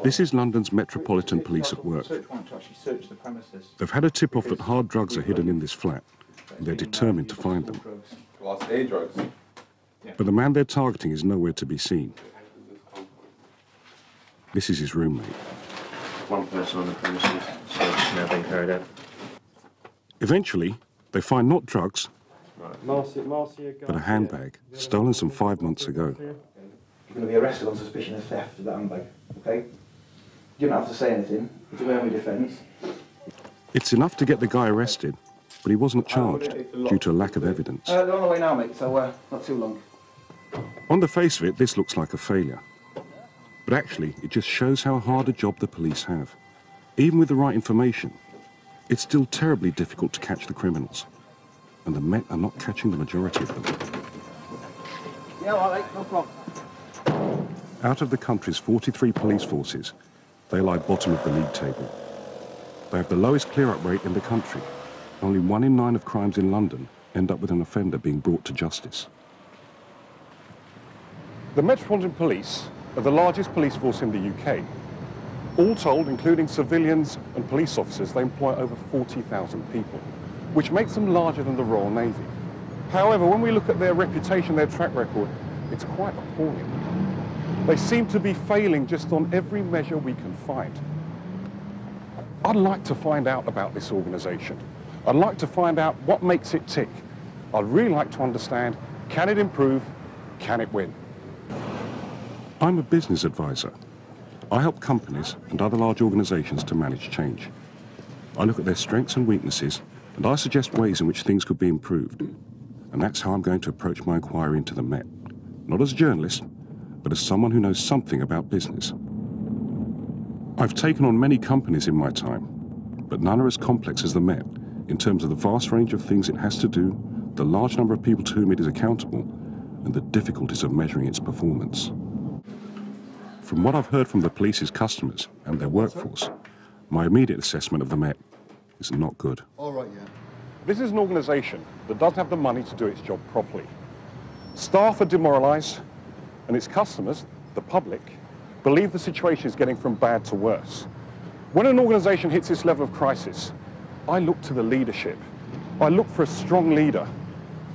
This is London's Metropolitan Police at work. They've had a tip-off that hard drugs are hidden in this flat, and they're determined to find them. But the man they're targeting is nowhere to be seen. This is his roommate. One person on the premises, so it's now being carried out. Eventually, they find not drugs, but a handbag stolen some 5 months ago. You're going to be arrested on suspicion of theft of that handbag, okay? You don't have to say anything. It's a only defence. It's enough to get the guy arrested, but he wasn't charged due to a lack of evidence. They're on the way now, mate, so not too long. On the face of it, this looks like a failure. But actually, it just shows how hard a job the police have. Even with the right information, it's still terribly difficult to catch the criminals. And the Met are not catching the majority of them. Yeah, all right, no problem. Out of the country's 43 police forces, they lie bottom of the league table. They have the lowest clear-up rate in the country. Only 1 in 9 of crimes in London end up with an offender being brought to justice. The Metropolitan Police are the largest police force in the UK. All told, including civilians and police officers, they employ over 40,000 people, which makes them larger than the Royal Navy. However, when we look at their reputation, their track record, it's quite appalling. They seem to be failing just on every measure we can find. I'd like to find out about this organisation. I'd like to find out what makes it tick. I'd really like to understand, can it improve? Can it win? I'm a business advisor. I help companies and other large organisations to manage change. I look at their strengths and weaknesses, and I suggest ways in which things could be improved. And that's how I'm going to approach my inquiry into the Met. Not as a journalist, but as someone who knows something about business. I've taken on many companies in my time, but none are as complex as the Met in terms of the vast range of things it has to do, the large number of people to whom it is accountable, and the difficulties of measuring its performance. From what I've heard from the police's customers and their workforce, my immediate assessment of the Met is not good. All right, yeah. This is an organisation that doesn't have the money to do its job properly. Staff are demoralised, and its customers, the public, believe the situation is getting from bad to worse. When an organisation hits this level of crisis, I look to the leadership. I look for a strong leader,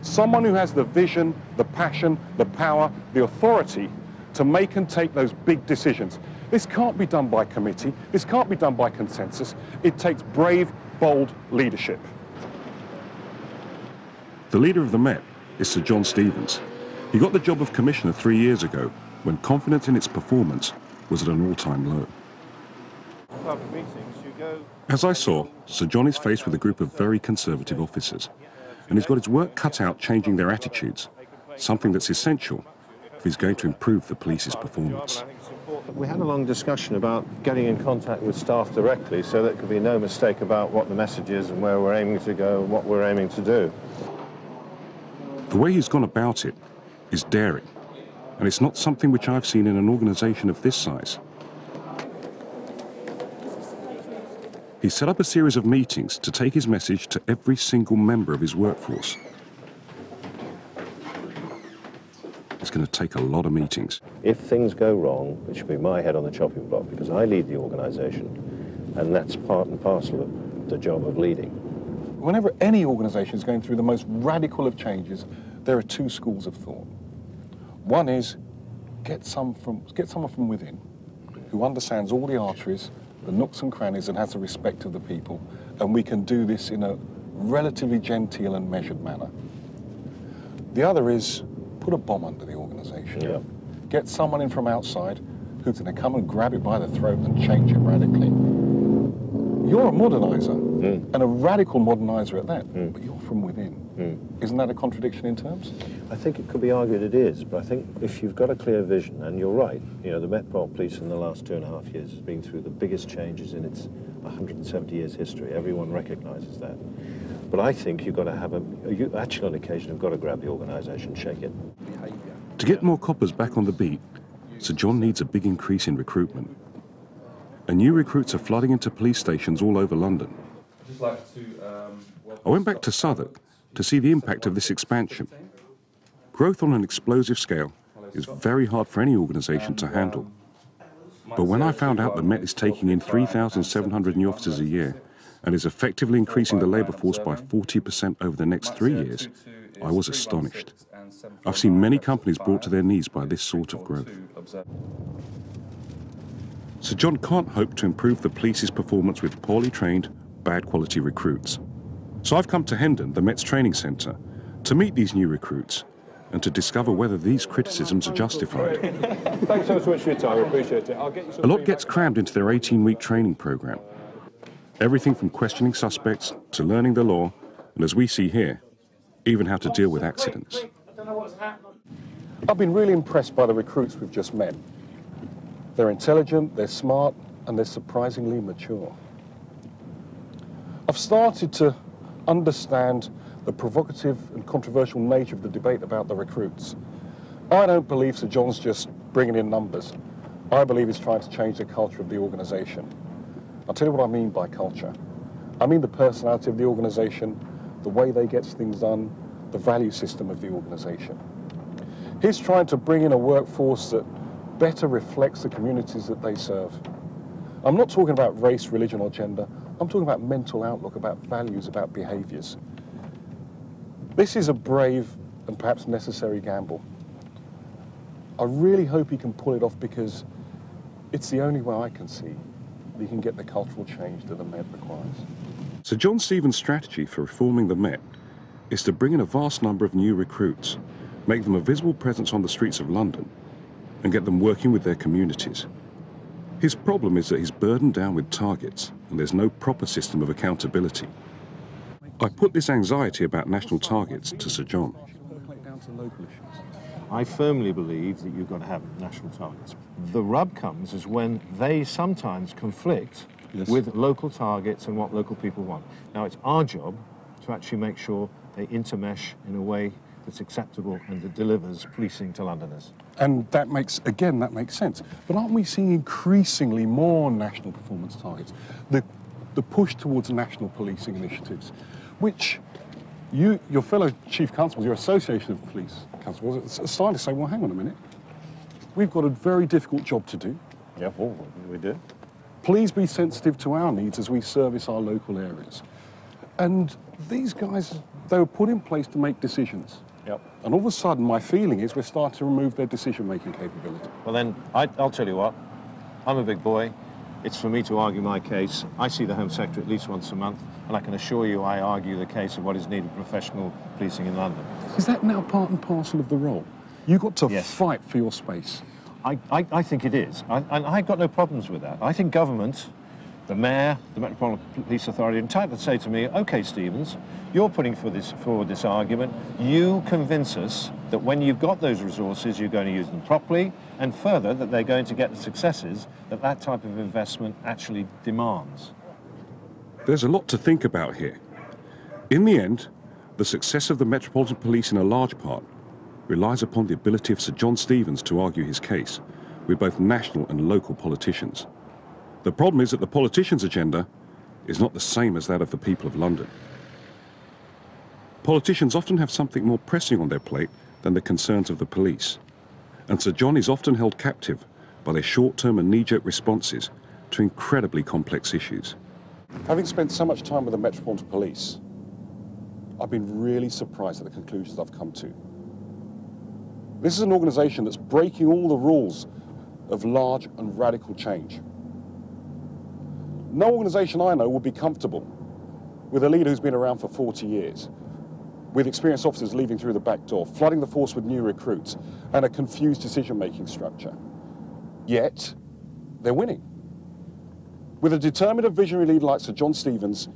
someone who has the vision, the passion, the power, the authority to make and take those big decisions. This can't be done by committee. This can't be done by consensus. It takes brave, bold leadership. The leader of the Met is Sir John Stevens. He got the job of Commissioner 3 years ago when confidence in its performance was at an all-time low. As I saw, Sir John is faced with a group of very conservative officers, and he's got his work cut out changing their attitudes, something that's essential if he's going to improve the police's performance. We had a long discussion about getting in contact with staff directly so there could be no mistake about what the message is and where we're aiming to go and what we're aiming to do. The way he's gone about it is daring, and it's not something which I've seen in an organisation of this size. He's set up a series of meetings to take his message to every single member of his workforce. It's going to take a lot of meetings. If things go wrong, it should be my head on the chopping block because I lead the organisation, and that's part and parcel of the job of leading. Whenever any organisation is going through the most radical of changes, there are two schools of thought. One is get someone from within who understands all the arteries, the nooks and crannies, and has the respect of the people, and we can do this in a relatively genteel and measured manner. The other is put a bomb under the organisation. Yeah. Get someone in from outside who's going to come and grab it by the throat and change it radically. You're a moderniser, and a radical moderniser at that, but you're from within. Isn't that a contradiction in terms? I think it could be argued it is, but I think if you've got a clear vision, and you're right, you know, the Metropolitan Police in the last 2.5 years has been through the biggest changes in its 170 years history. Everyone recognises that. But I think you've got to have you actually on occasion have got to grab the organisation, shake it. To get more coppers back on the beat, Sir John needs a big increase in recruitment. and new recruits are flooding into police stations all over London. I'd just like to, I went back to Southwark to see the impact of this expansion. Growth on an explosive scale is very hard for any organisation to handle. But when I found out the Met is taking in 3,700 new officers a year and is effectively increasing the labour force by 40% over the next 3 years, I was astonished. I've seen many companies brought to their knees by this sort of growth. Sir John can't hope to improve the police's performance with poorly trained, bad quality recruits. So I've come to Hendon, the Met's training centre, to meet these new recruits and to discover whether these criticisms are justified. Thanks so much for your time, I appreciate it. I'll get you some A lot gets crammed into their 18-week training programme. Everything from questioning suspects to learning the law, and as we see here, even how to deal with accidents. I've been really impressed by the recruits we've just met. They're intelligent, they're smart, and they're surprisingly mature. I've started to understand the provocative and controversial nature of the debate about the recruits. I don't believe Sir John's just bringing in numbers. I believe he's trying to change the culture of the organisation. I'll tell you what I mean by culture. I mean the personality of the organisation, the way they get things done, the value system of the organisation. He's trying to bring in a workforce that better reflects the communities that they serve. I'm not talking about race, religion or gender. I'm talking about mental outlook, about values, about behaviours. This is a brave and perhaps necessary gamble. I really hope he can pull it off because it's the only way I can see that he can get the cultural change that the Met requires. Sir John Stevens' strategy for reforming the Met is to bring in a vast number of new recruits, make them a visible presence on the streets of London, and get them working with their communities. His problem is that he's burdened down with targets and there's no proper system of accountability. I put this anxiety about national targets to Sir John. I firmly believe that you've got to have national targets. The rub comes is when they sometimes conflict with local targets and what local people want. Now, it's our job to actually make sure they intermesh in a way that's acceptable and that delivers policing to Londoners. And that makes sense. But aren't we seeing increasingly more national performance targets? The push towards national policing initiatives, which your fellow chief constables, your association of police constables, are starting to say, well, hang on a minute. We've got a very difficult job to do. Yeah, well, we do. Please be sensitive to our needs as we service our local areas. And these guys, they were put in place to make decisions. Yep. And all of a sudden, my feeling is we're starting to remove their decision-making capability. Well then, I'll tell you what, I'm a big boy. It's for me to argue my case. I see the Home Secretary at least once a month, and I can assure you I argue the case of what is needed professional policing in London. Is that now part and parcel of the role? You've got to fight for your space. I think it is, and I've got no problems with that. I think government, the Mayor, the Metropolitan Police Authority, are entitled to say to me, OK, Stevens, you're putting forward this argument. You convince us that when you've got those resources, you're going to use them properly, and further, that they're going to get the successes that that type of investment actually demands. There's a lot to think about here. In the end, the success of the Metropolitan Police in a large part relies upon the ability of Sir John Stevens to argue his case with both national and local politicians. The problem is that the politicians' agenda is not the same as that of the people of London. Politicians often have something more pressing on their plate than the concerns of the police, and Sir John is often held captive by their short-term and knee-jerk responses to incredibly complex issues. Having spent so much time with the Metropolitan Police, I've been really surprised at the conclusions I've come to. This is an organisation that's breaking all the rules of large and radical change. No organisation I know would be comfortable with a leader who's been around for 40 years, with experienced officers leaving through the back door, flooding the force with new recruits, and a confused decision-making structure. Yet, they're winning. With a determined and visionary leader like Sir John Stevens,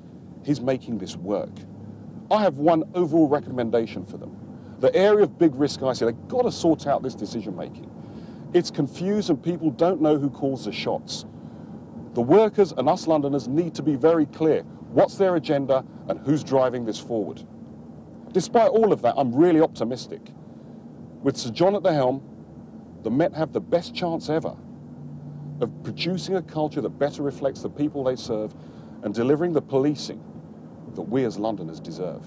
he's making this work. I have one overall recommendation for them. The area of big risk, I say, they've got to sort out this decision-making. It's confused and people don't know who calls the shots. The workers and us Londoners need to be very clear what's their agenda and who's driving this forward. Despite all of that, I'm really optimistic. With Sir John at the helm, the Met have the best chance ever of producing a culture that better reflects the people they serve and delivering the policing that we as Londoners deserve.